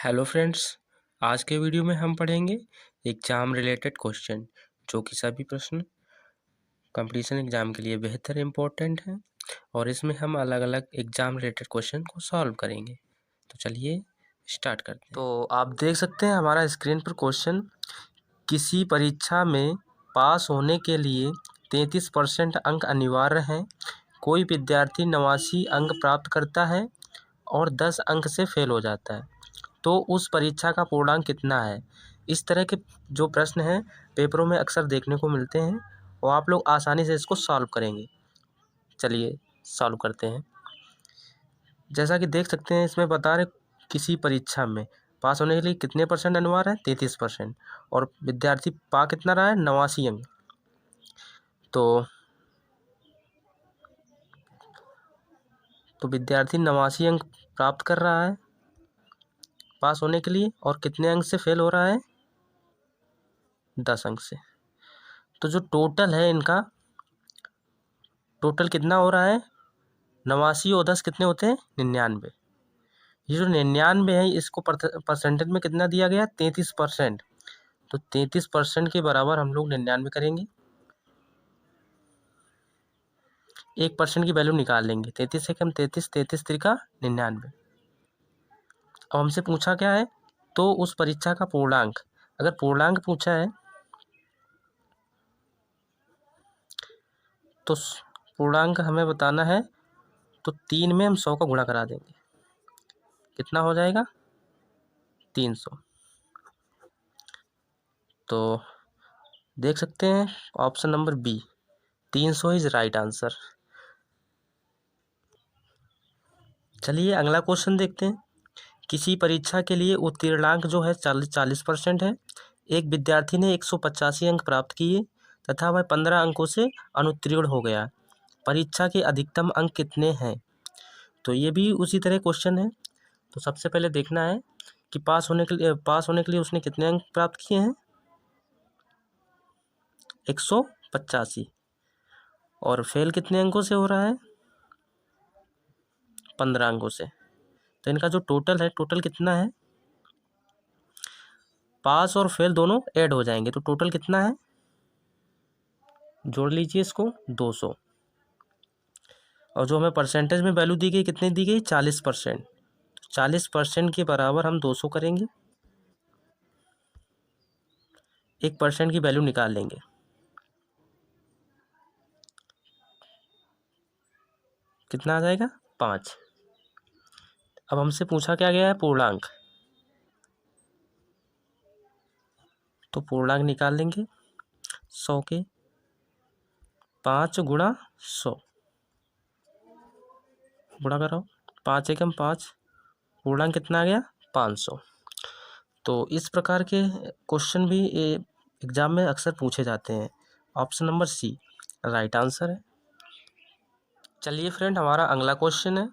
Hello friends, आज के video में हम पढ़ेंगे एग्ज़ाम रिलेटेड क्वेश्चन जो कि सभी प्रश्न कंपटीशन एग्ज़ाम के लिए बेहतर इम्पोर्टेंट हैं और इसमें हम अलग अलग एग्ज़ाम रिलेटेड क्वेश्चन को सॉल्व करेंगे। तो चलिए स्टार्ट करते हैं। तो आप देख सकते हैं हमारा स्क्रीन पर क्वेश्चन, किसी परीक्षा में पास होने के लिए 33% अंक अनिवार्य हैं। कोई विद्यार्थी 89 अंक प्राप्त करता है और 10 अंक से फेल हो जाता है, तो उस परीक्षा का पूर्णांक कितना है। इस तरह के जो प्रश्न हैं पेपरों में अक्सर देखने को मिलते हैं और आप लोग आसानी से इसको सॉल्व करेंगे। चलिए सॉल्व करते हैं। जैसा कि देख सकते हैं इसमें बता रहे किसी परीक्षा में पास होने के लिए कितने परसेंट अनिवार्य है, 33%, और विद्यार्थी पा कितना रहा है, 89 अंक। तो विद्यार्थी 89 अंक प्राप्त कर रहा है पास होने के लिए और कितने अंक से फेल हो रहा है, 10 अंक से। तो जो टोटल है इनका टोटल कितना हो रहा है, 89 और 10 कितने होते हैं, 99। ये जो 99 है इसको परसेंटेज में कितना दिया गया, 33%। तो 33% के बराबर हम लोग 99 करेंगे, 1% की वैल्यू निकाल लेंगे। 33 से कम 33, 33 त्रिका 99। अब हमसे पूछा क्या है, तो उस परीक्षा का पूर्णांक। अगर पूर्णांक पूछा है तो पूर्णांक हमें बताना है, तो 3 में हम 100 का गुणा करा देंगे, कितना हो जाएगा, 300। तो देख सकते हैं option number B, 300 is right answer. चलिए अगला क्वेश्चन देखते हैं। किसी परीक्षा के लिए उत्तीर्णांक जो है 40% है। एक विद्यार्थी ने 185 अंक प्राप्त किए तथा वह 15 अंकों से अनुत्तीर्ण हो गया। परीक्षा के अधिकतम अंक कितने हैं। तो ये भी उसी तरह क्वेश्चन है। तो सबसे पहले देखना है कि पास होने के लिए उसने कितने अंक प्राप्त किए हैं, 185, और फेल कितने अंकों से हो रहा है, 15 अंकों से। तो इनका जो टोटल है, टोटल कितना है, पास और फेल दोनों ऐड हो जाएंगे, तो टोटल कितना है, जोड़ लीजिए इसको, 200। और जो हमें परसेंटेज में वैल्यू दी गई, कितनी दी गई, 40%। 40% के बराबर हम 200 करेंगे, 1% की वैल्यू निकाल लेंगे, कितना आ जाएगा, 5। अब हमसे पूछा क्या गया है, पूर्णांक। तो पूर्णांक निकाल लेंगे, 100 के 5 गुणा 100 गुणा करो, 5 एकम 5, पूर्णांक कितना आ गया, 500। तो इस प्रकार के क्वेश्चन भी एग्जाम में अक्सर पूछे जाते हैं। Option number C right answer है। चलिए फ्रेंड, हमारा अगला क्वेश्चन है।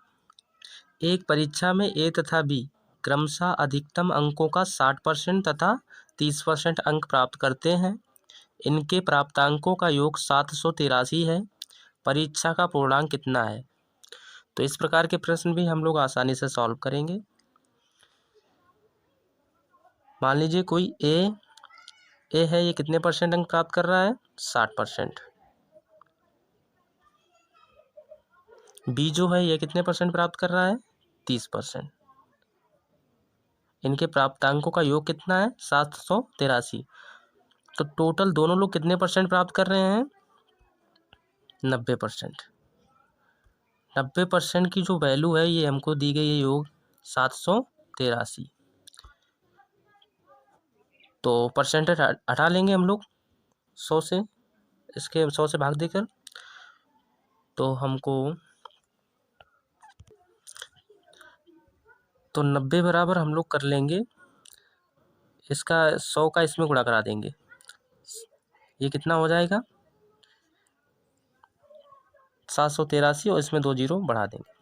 एक परीक्षा में ए तथा बी क्रमशः अधिकतम अंकों का 60% तथा 30% अंक प्राप्त करते हैं। इनके प्राप्तांकों का योग 783 है। परीक्षा का पूर्णांक कितना है। तो इस प्रकार के प्रश्न भी हम लोग आसानी से सॉल्व करेंगे। मान लीजिए कोई ए है, ये कितने परसेंट अंक प्राप्त कर रहा है, 60%। बी जो है ये कितने परसेंट प्राप्त कर रहा है, 30%। इनके प्राप्तांकों का योग कितना है, 783। तो टोटल दोनों लोग कितने परसेंट प्राप्त कर रहे हैं, 90%। 90% की जो वैल्यू है ये हमको दी गई है, योग 783। तो परसेंटेज हटा लेंगे हम लोग 100 से, इसके 100 से भाग देकर। तो हमको 90 बराबर हम लोग कर लेंगे, इसका 100 का इसमें गुणा करा देंगे, ये कितना हो जाएगा, 783, और इसमें 2 जीरो बढ़ा देंगे।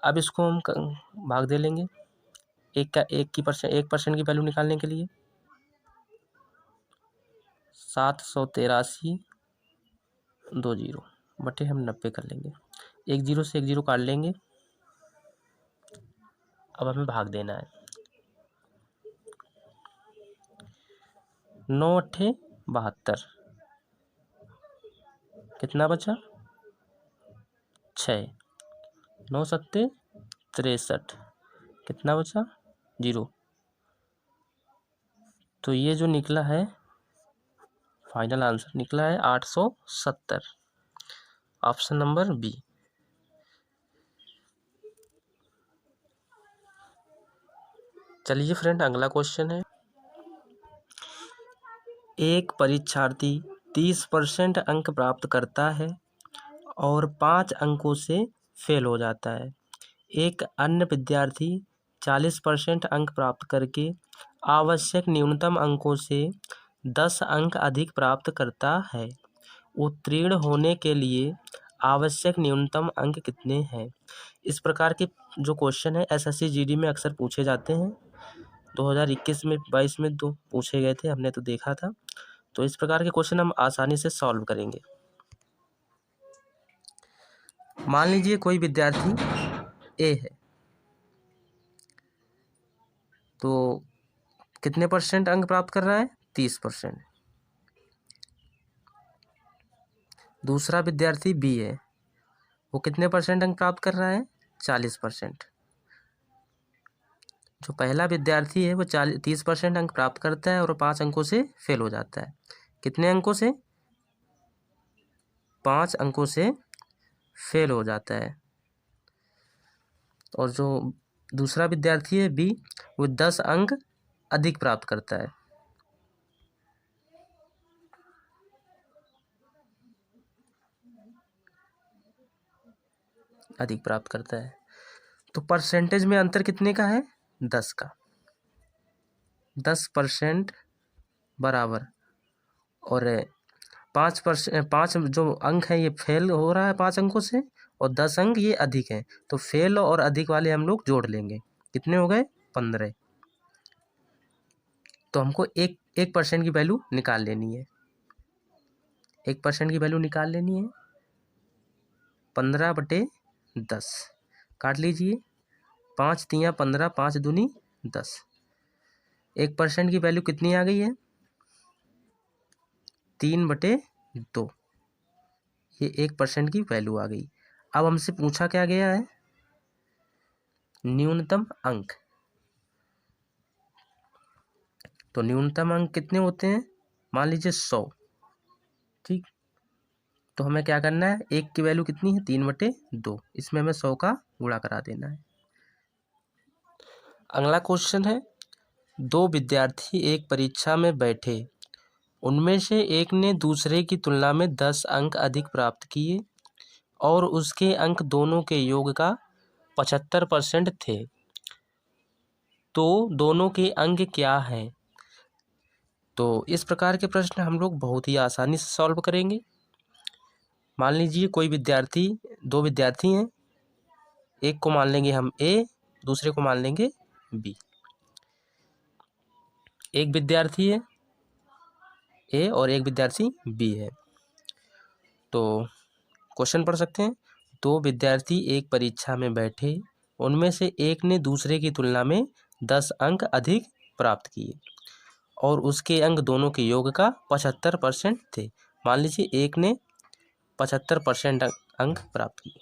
अब इसको हम भाग दे लेंगे, 1% की वैल्यू निकालने के लिए। 783 2 जीरो बटे हम 90 कर लेंगे, 1 जीरो से 1 जीरो काट लेंगे। अब हमें भाग देना है, 9 अट्ठे 72, कितना बचा 6, 9 सत्ते 63, कितना बचा 0। तो ये जो निकला है फाइनल आंसर निकला है 870, ऑप्शन नंबर बी। चलिए फ्रेंड, अगला क्वेश्चन है। एक परीक्षार्थी 30% अंक प्राप्त करता है और 5 अंकों से फेल हो जाता है। एक अन्य विद्यार्थी 40% अंक प्राप्त करके आवश्यक न्यूनतम अंकों से 10 अंक अधिक प्राप्त करता है। उत्तीर्ण होने के लिए आवश्यक न्यूनतम अंक कितने हैं? इस प्रकार के जो क्वेश्चन है एसएससी जीडी में अक्सर पूछे जाते हैं। 2021 में 22 में 2 पूछे गए थे, हमने तो देखा था। तो इस प्रकार के क्वेश्चन हम आसानी से सॉल्व करेंगे। मान लीजिए कोई विद्यार्थी ए है, तो कितने % अंक प्राप्त कर रहा है 30%। दूसरा विद्यार्थी बी है, वो कितने % अंक प्राप्त कर रहा है 40%। जो पहला विद्यार्थी है वो 30% अंक प्राप्त करता है और 5 अंकों से फेल हो जाता है। कितने अंकों से 5 अंकों से फेल हो जाता है। और जो दूसरा विद्यार्थी है बी, वो 10 अंक अधिक प्राप्त करता है। अधिक प्राप्त करता है। तो परसेंटेज में अंतर कितने का है 10 का। 10% बराबर और 5 जो अंक है ये फेल हो रहा है 5 अंकों से, और 10 अंक ये अधिक हैं, तो फेल और अधिक वाले हम लोग जोड़ लेंगे। कितने हो गए 15। तो हमको 1% की वैल्यू निकाल लेनी है। 1% की वैल्यू निकाल लेनी है 15/10। काट लीजिए, 5 तियाँ 15, 5 दूनी 10। 1% की वैल्यू कितनी आ गई है 3/2। ये 1% की वैल्यू आ गई। अब हमसे पूछा क्या गया है न्यूनतम अंक। तो न्यूनतम अंक कितने होते हैं, मान लीजिए 100। ठीक, तो हमें क्या करना है, 1 की वैल्यू कितनी है 3/2, इसमें हमें 100 का गुणा करा देना है। अगला क्वेश्चन है, 2 विद्यार्थी एक परीक्षा में बैठे, उनमें से एक ने दूसरे की तुलना में 10 अंक अधिक प्राप्त किए और उसके अंक दोनों के योग का 75% थे। तो दोनों के अंक क्या हैं? तो इस प्रकार के प्रश्न हम लोग बहुत ही आसानी से सॉल्व करेंगे। मान लीजिए कोई विद्यार्थी, 2 विद्यार्थी हैं, एक को मान लेंगे हम ए, दूसरे को मान लेंगे बी। एक विद्यार्थी है ए और एक विद्यार्थी बी है। तो क्वेश्चन पढ़ सकते हैं, 2 विद्यार्थी एक परीक्षा में बैठे, उनमें से एक ने दूसरे की तुलना में 10 अंक अधिक प्राप्त किए और उसके अंक दोनों के योग का 75% थे। मान लीजिए एक ने 75% अंक प्राप्त किए,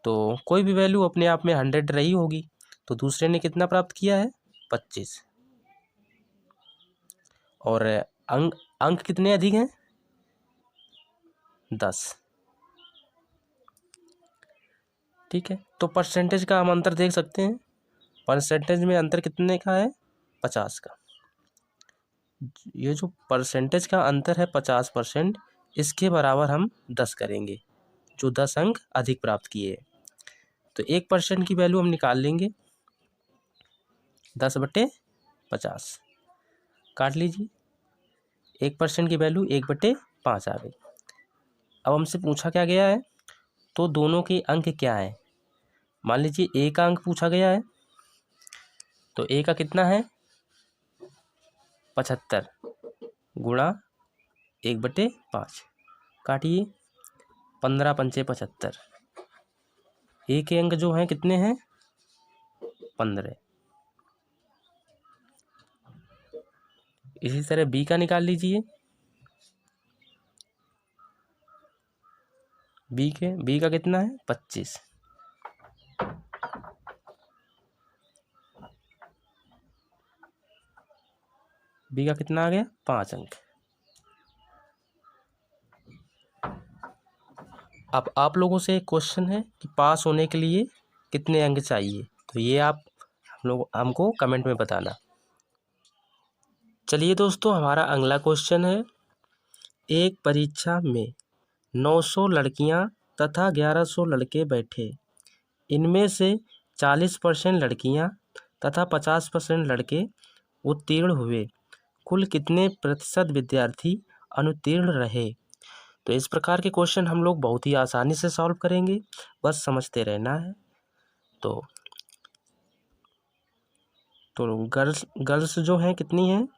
तो कोई भी वैल्यू अपने आप में 100 रही होगी। तो दूसरे ने कितना प्राप्त किया है 25, और अंक कितने अधिक हैं 10। ठीक है, तो परसेंटेज का हम अंतर देख सकते हैं। परसेंटेज में अंतर कितने का है 50 का। ये जो परसेंटेज का अंतर है 50%, इसके बराबर हम 10 करेंगे, जो 10 अंक अधिक प्राप्त किए। तो 1% की वैल्यू हम निकाल लेंगे 10/50। काट लीजिए, 1% की वैल्यू 1/5 आ गई। अब हमसे पूछा क्या गया है, तो दोनों के अंक क्या है। मान लीजिए ए का अंक पूछा गया है, तो ए का कितना है 75 गुणा 1/5। काटिए, 15 पंचे 75। ए के अंक जो हैं कितने हैं 15। इसी तरह बी का निकाल लीजिए। बी का कितना है 25। बी का कितना आ गया 5 अंक। अब आप लोगों से एक क्वेश्चन है कि पास होने के लिए कितने अंक चाहिए, तो ये आप हमको कमेंट में बताना। चलिए दोस्तों, हमारा अगला क्वेश्चन है, एक परीक्षा में 900 लड़कियां तथा 1100 लड़के बैठे। इनमें से 40% लड़कियां तथा 50% लड़के उत्तीर्ण हुए। कुल कितने प्रतिशत विद्यार्थी अनुत्तीर्ण रहे? तो इस प्रकार के क्वेश्चन हम लोग बहुत ही आसानी से सॉल्व करेंगे, बस समझते रहना है। तो गर्ल्स जो हैं कितनी हैं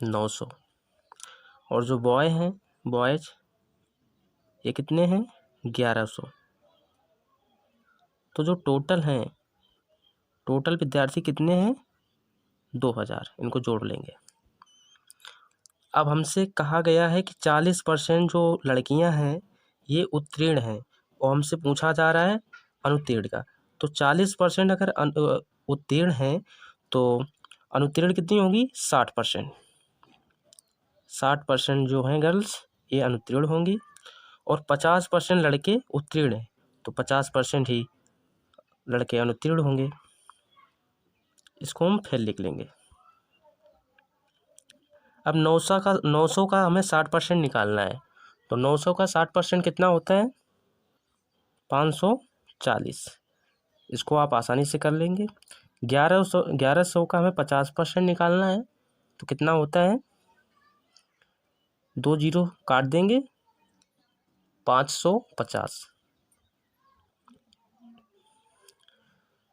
900, और जो बॉयज ये कितने हैं 1100। तो जो टोटल विद्यार्थी कितने हैं 2000, इनको जोड़ लेंगे। अब हमसे कहा गया है कि 40% जो लड़कियां हैं ये उत्तीर्ण हैं, और हमसे पूछा जा रहा है अनुत्तीर्ण का। तो 40% अगर उत्तीर्ण हैं तो अनुत्तीर्ण कितनी होगी 60%। 60% जो हैं गर्ल्स ये अनुत्तीर्ण होंगी, और 50% लड़के उत्तीर्ण हैं, तो 50% ही लड़के अनुत्तीर्ण होंगे। इसको हम फिर लिख लेंगे। अब 900 का हमें 60% निकालना है, तो 900 का 60% कितना होता है 540। इसको आप आसानी से कर लेंगे। 1100 का हमें 50% निकालना है, तो कितना होता है 2 जीरो काट देंगे 550।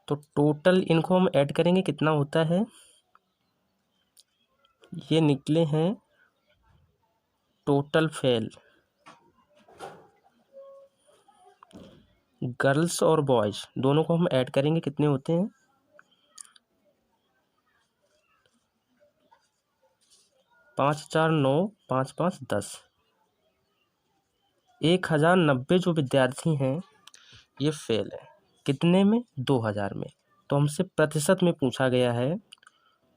तो टोटल इनको हम ऐड करेंगे कितना होता है, ये निकले हैं टोटल फेल गर्ल्स और बॉयज दोनों को हम ऐड करेंगे कितने होते हैं 5 4 9 5 5 10। 1090 जो विद्यार्थी हैं ये फेल है, कितने में 2000 में। तो हमसे प्रतिशत में पूछा गया है,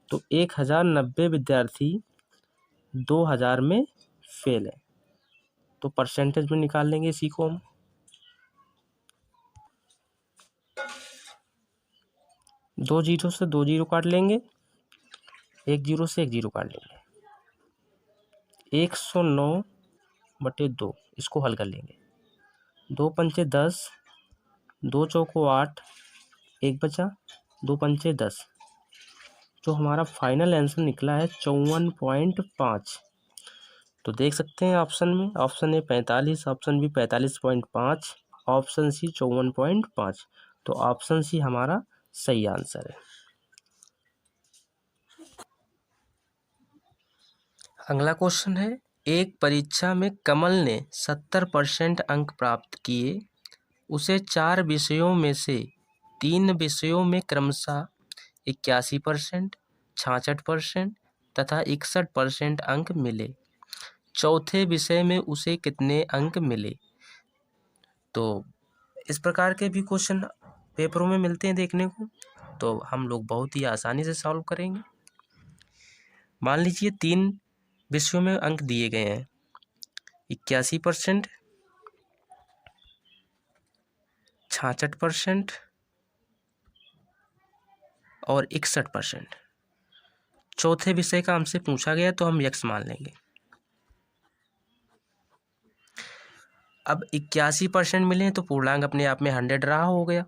तो 1090 विद्यार्थी 2000 में फेल है, तो परसेंटेज में निकाल लेंगे इसी को हम। दो जीरो से 2 जीरो काट लेंगे, 1 जीरो से 1 जीरो काट लेंगे, 109/2 इसको हल कर लेंगे। 2 पंचे 10, 2 चौको 8, 1 बचा, 2 पंचे 10। जो हमारा फाइनल आंसर निकला है 54.5। तो देख सकते हैं ऑप्शन में, option A 45, option B 45.5, option C 54.5। तो ऑप्शन सी हमारा सही आंसर है। अगला क्वेश्चन है, एक परीक्षा में कमल ने 70% अंक प्राप्त किए। उसे 4 विषयों में से 3 विषयों में क्रमशः 81%, 66% तथा 61% अंक मिले। चौथे विषय में उसे कितने अंक मिले? तो इस प्रकार के भी क्वेश्चन पेपरों में मिलते हैं देखने को, तो हम लोग बहुत ही आसानी से सॉल्व करेंगे। मान लीजिए 3 विषयों में अंक दिए गए हैं, 81%, 66% और 61%। चौथे विषय का हमसे पूछा गया तो हम यक्स मान लेंगे। अब 81% मिले हैं तो पूर्णांक अपने आप में 100 रहा हो गया।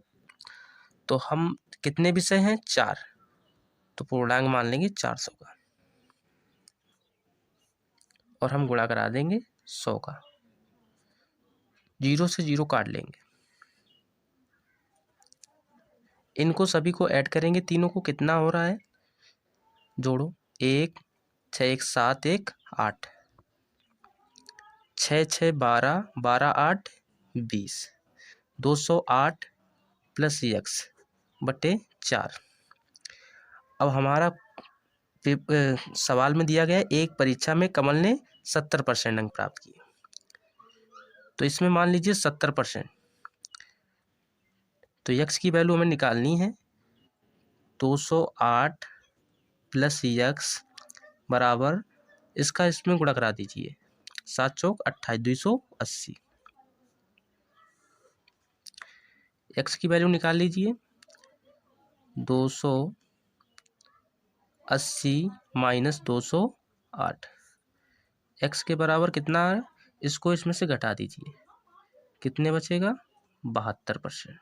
तो हम कितने विषय हैं 4, तो पूर्णांक मान लेंगे 400 का, और हम गुणा करा देंगे 100 का। 0 से 0 काट लेंगे, इनको सभी को ऐड करेंगे, तीनों को कितना हो रहा है जोड़ो, 1 6 1 7 1 8, 6 6 12 12 8 20, 208 प्लस x/4। अब हमारा सवाल में दिया गया है एक परीक्षा में कमल ने 70% अंक प्राप्त किए, तो इसमें मान लीजिए 70%, तो यक्स की वैल्यू हमें निकालनी है 208 प्लस यक्स बराबर, इसका इसमें गुणा करा दीजिए, 7 चौक 28, 280। एक्स की वैल्यू निकाल लीजिए 280 माइनस 208, एक्स के बराबर कितना है, इसको इसमें से घटा दीजिए, कितने बचेगा 72%।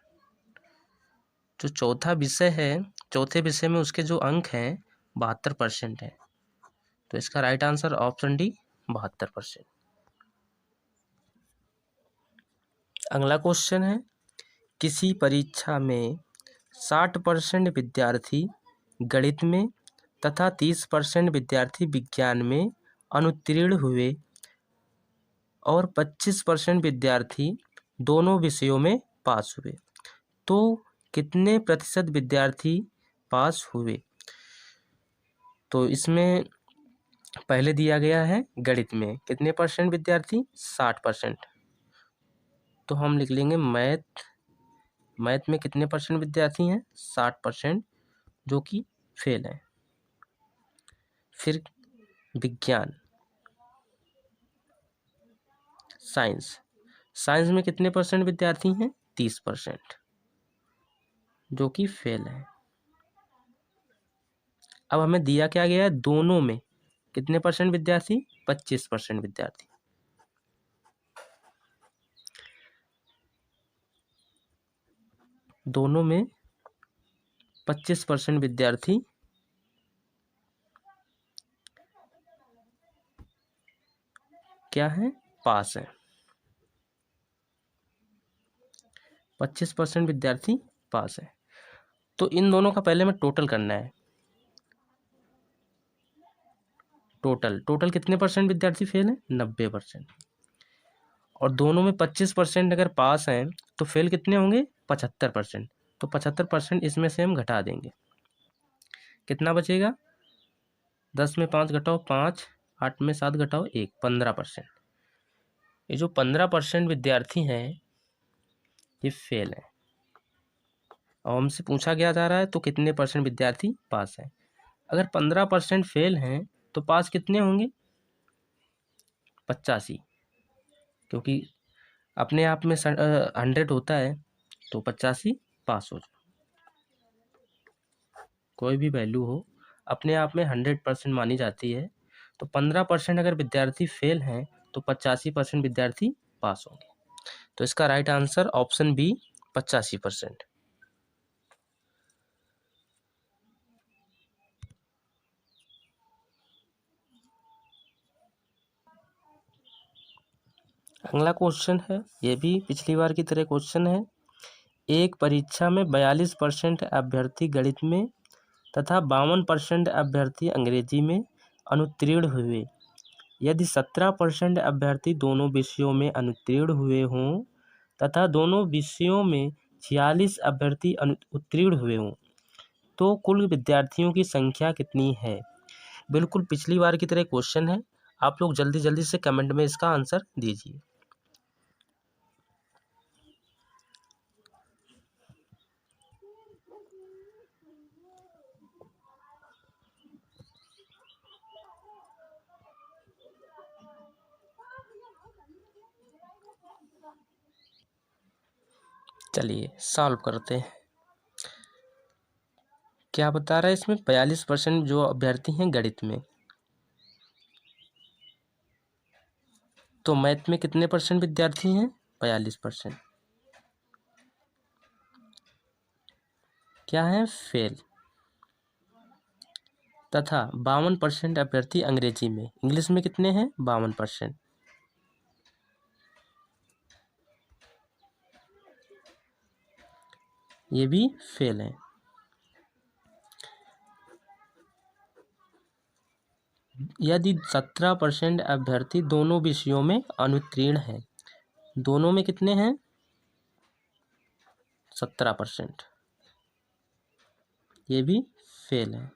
जो चौथा विषय है, चौथे विषय में उसके जो अंक हैं 72% है, तो इसका राइट आंसर ऑप्शन डी 72%। अगला क्वेश्चन है, किसी परीक्षा में 60% विद्यार्थी गणित में तथा 30% विद्यार्थी विज्ञान में अनुत्तीर्ण हुए और 25% विद्यार्थी दोनों विषयों में पास हुए, तो कितने प्रतिशत विद्यार्थी पास हुए। तो इसमें पहले दिया गया है गणित में कितने परसेंट विद्यार्थी, 60%, तो हम लिख लेंगे मैथ में कितने परसेंट विद्यार्थी हैं, 60%, जो कि फेल हैं। फिर विज्ञान साइंस में कितने परसेंट विद्यार्थी हैं, 30%, जो कि फेल हैं। अब हमें दिया क्या गया है, दोनों में कितने परसेंट विद्यार्थी, 25% विद्यार्थी। दोनों में 25% विद्यार्थी क्या है, पास है। 25% विद्यार्थी पास है। तो इन दोनों का पहले में टोटल करना है। टोटल कितने परसेंट विद्यार्थी फेल हैं, 90%। और दोनों में 25% अगर पास हैं तो फेल कितने होंगे, 75%। तो 75% इसमें से हम घटा देंगे, कितना बचेगा, 10 में 5 घटाओ 5, 8 में 7 घटाओ 1, 15%। ये जो 15% विद्यार्थी हैं ये फेल हैं। और हमसे पूछा गया जा रहा है तो कितने परसेंट विद्यार्थी पास हैं। अगर 15% फेल हैं तो पास कितने होंगे, 85, क्योंकि अपने आप में 100 होता है, तो 85 पास हो जाए। कोई भी वैल्यू हो अपने आप में 100% मानी जाती है, तो 15% अगर विद्यार्थी फेल हैं तो 85% विद्यार्थी पास होंगे। तो इसका राइट आंसर ऑप्शन बी 85%। अगला क्वेश्चन है, ये भी पिछली बार की तरह क्वेश्चन है। एक परीक्षा में 42% अभ्यर्थी गणित में तथा 52% अभ्यर्थी अंग्रेजी में अनुत्तीर्ण हुए। यदि 17% अभ्यर्थी दोनों विषयों में अनुत्तीर्ण हुए हों तथा दोनों विषयों में 46 अभ्यर्थी उत्तीर्ण हुए हों, तो कुल विद्यार्थियों की संख्या कितनी है। बिल्कुल पिछली बार की तरह क्वेश्चन है, आप लोग जल्दी जल्दी से कमेंट में इसका आंसर दीजिए। चलिए सॉल्व करते हैं। क्या बता रहा है इसमें, 42% जो अभ्यर्थी हैं गणित में, तो मैथ में कितने परसेंट विद्यार्थी हैं, 42%, क्या है, फेल। तथा 52% अभ्यर्थी अंग्रेजी में, इंग्लिश में कितने हैं, 52%, ये भी फेल हैं। यदि 17% अभ्यर्थी दोनों विषयों में अनुत्तीर्ण हैं, दोनों में कितने हैं, 17%, ये भी फेल हैं।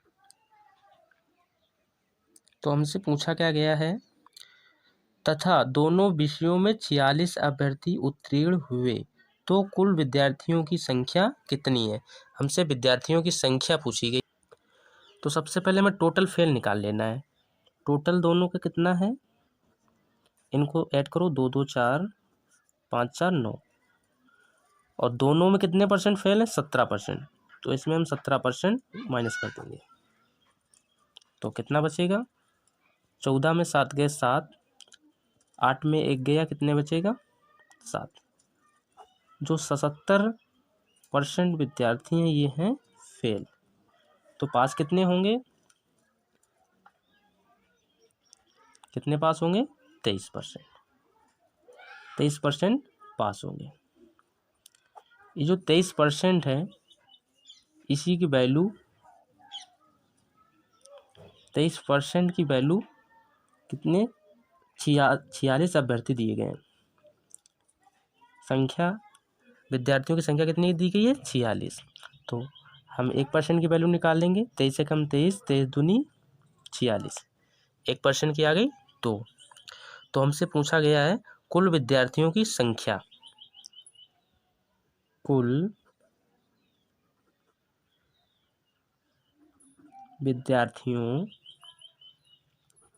तो हमसे पूछा क्या गया है, तथा दोनों विषयों में 46 अभ्यर्थी उत्तीर्ण हुए तो कुल विद्यार्थियों की संख्या कितनी है। हमसे विद्यार्थियों की संख्या पूछी गई। तो सबसे पहले हमें टोटल फेल निकाल लेना है। टोटल दोनों का कितना है, इनको ऐड करो, 2 2 4 5 4 9, और दोनों में कितने परसेंट फेल है, 17%। तो इसमें हम 17% माइनस कर देंगे, तो कितना बचेगा, 14 में 7 गए 7, 8 में 1 गया, कितने बचेगा 7। जो 77% विद्यार्थी हैं ये हैं फेल। तो पास कितने होंगे, कितने पास होंगे, 23%। 23% पास होंगे। ये जो 23% है इसी की वैल्यू, 23% की वैल्यू कितने, 46 अभ्यर्थी दिए गए हैं। संख्या, विद्यार्थियों की संख्या कितनी दी गई है, 46। तो हम 1% की वैल्यू निकाल लेंगे, 23 से कम 23, 23 दूनी 46, 1% की आ गई 2। तो हमसे पूछा गया है कुल विद्यार्थियों की संख्या, कुल विद्यार्थियों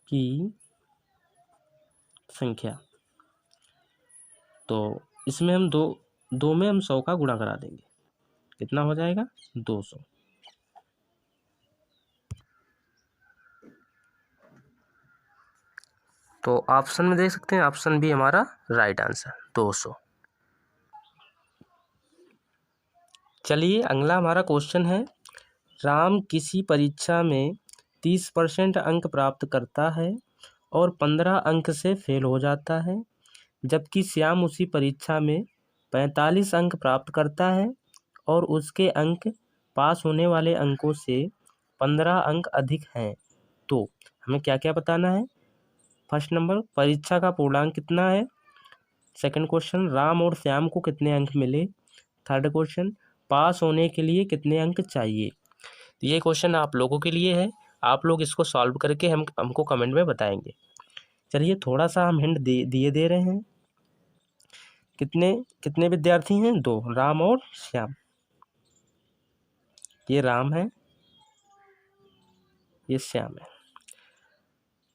की संख्या। तो इसमें हम दो में हम 100 का गुणा करा देंगे, कितना हो जाएगा, 200। तो ऑप्शन में देख सकते हैं, ऑप्शन बी हमारा राइट आंसर 200। चलिए अगला हमारा क्वेश्चन है, राम किसी परीक्षा में 30% अंक प्राप्त करता है और 15 अंक से फेल हो जाता है, जबकि श्याम उसी परीक्षा में 45 अंक प्राप्त करता है और उसके अंक पास होने वाले अंकों से 15 अंक अधिक हैं। तो हमें क्या क्या बताना है। फर्स्ट नंबर, परीक्षा का पूर्णांक कितना है। सेकंड क्वेश्चन, राम और श्याम को कितने अंक मिले। थर्ड क्वेश्चन, पास होने के लिए कितने अंक चाहिए। ये क्वेश्चन आप लोगों के लिए है, आप लोग इसको सॉल्व करके हमको कमेंट में बताएंगे। चलिए थोड़ा सा हम हिंट दे रहे हैं। कितने कितने विद्यार्थी हैं, 2, राम और श्याम। ये राम है, ये श्याम है।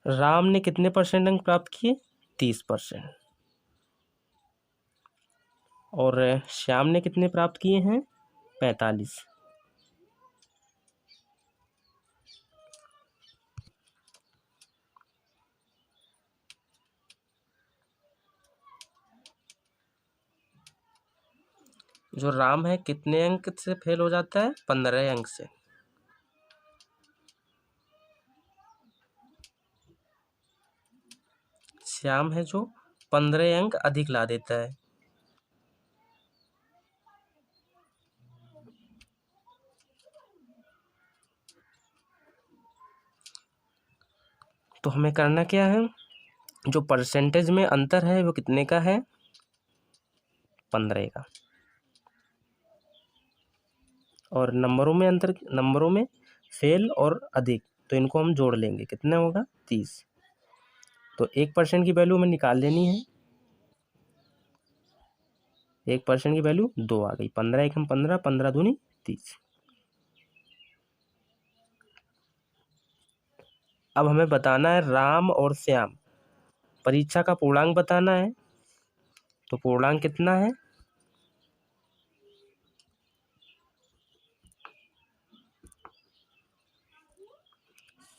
राम ने कितने परसेंट अंक प्राप्त किए, 30%, और श्याम ने कितने प्राप्त किए हैं, 45। जो राम है कितने अंक से फेल हो जाता है, 15 अंक से। श्याम है जो 15 अंक अधिक ला देता है। तो हमें करना क्या है, जो परसेंटेज में अंतर है वो कितने का है, 15 का, और नंबरों में अंतर, नंबरों में फेल और अधिक, तो इनको हम जोड़ लेंगे, कितना होगा, 30। तो 1% की वैल्यू हमें निकाल लेनी है। 1% की वैल्यू 2 आ गई, 15 एक हम 15, 15 दूनी 30। अब हमें बताना है राम और श्याम, परीक्षा का पूर्णांक बताना है। तो पूर्णांक कितना है,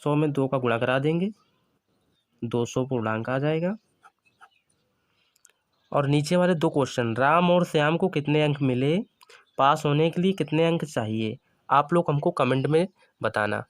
100 में 2 का गुणा करा देंगे, 200 पूर्णांक आ जाएगा। और नीचे वाले 2 क्वेश्चन, राम और श्याम को कितने अंक मिले, पास होने के लिए कितने अंक चाहिए, आप लोग हमको कमेंट में बताना।